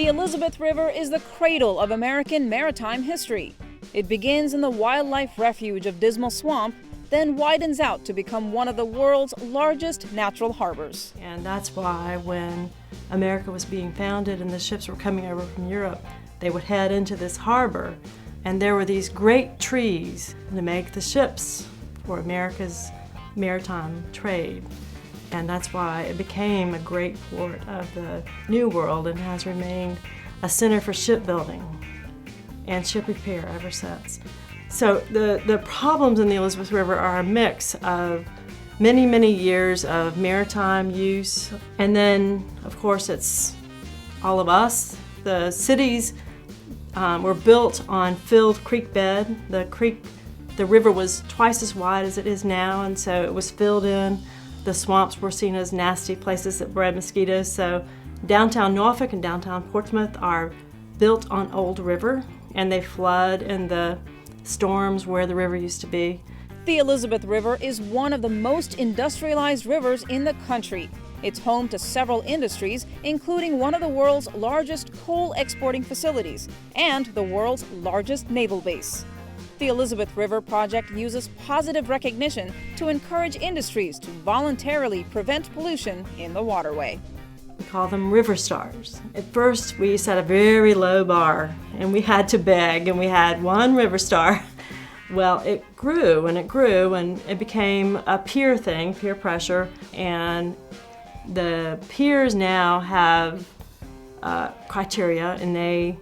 The Elizabeth River is the cradle of American maritime history. It begins in the wildlife refuge of Dismal Swamp, then widens out to become one of the world's largest natural harbors. And that's why when America was being founded and the ships were coming over from Europe, they would head into this harbor, and there were these great trees to make the ships for America's maritime trade. And that's why it became a great port of the New World and has remained a center for shipbuilding and ship repair ever since. So the problems in the Elizabeth River are a mix of many, many years of maritime use, and then, of course, it's all of us. The cities were built on filled creek bed. The river was twice as wide as it is now, and so it was filled in. The swamps were seen as nasty places that bred mosquitoes. So downtown Norfolk and downtown Portsmouth are built on old river, and they flood in the storms where the river used to be. The Elizabeth River is one of the most industrialized rivers in the country. It's home to several industries, including one of the world's largest coal exporting facilities and the world's largest naval base. The Elizabeth River Project uses positive recognition to encourage industries to voluntarily prevent pollution in the waterway. We call them river stars. At first, we set a very low bar, and we had to beg, and we had one river star. Well, it grew, and it became a peer thing, peer pressure, and the peers now have criteria, and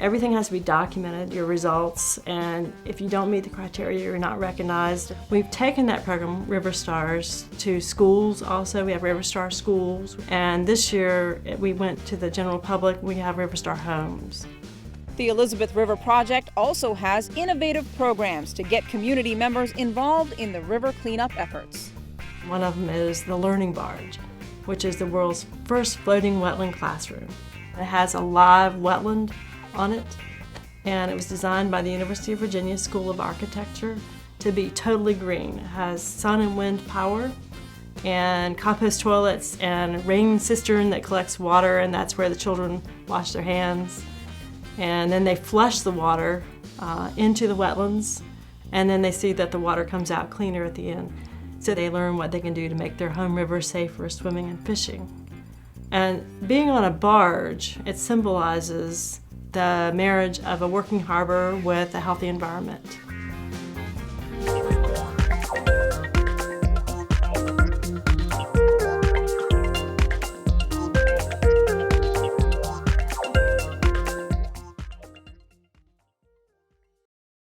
everything has to be documented, your results, and if you don't meet the criteria, you're not recognized. We've taken that program, River Stars, to schools also. We have River Star schools, and this year we went to the general public. We have River Star homes. The Elizabeth River Project also has innovative programs to get community members involved in the river cleanup efforts. One of them is the Learning Barge, which is the world's first floating wetland classroom. It has a live wetland on it, and it was designed by the University of Virginia School of Architecture to be totally green. It has sun and wind power and compost toilets and a rain cistern that collects water, and that's where the children wash their hands. And then they flush the water into the wetlands, and then they see that the water comes out cleaner at the end. So they learn what they can do to make their home river safe for swimming and fishing. And being on a barge, it symbolizes the marriage of a working harbor with a healthy environment.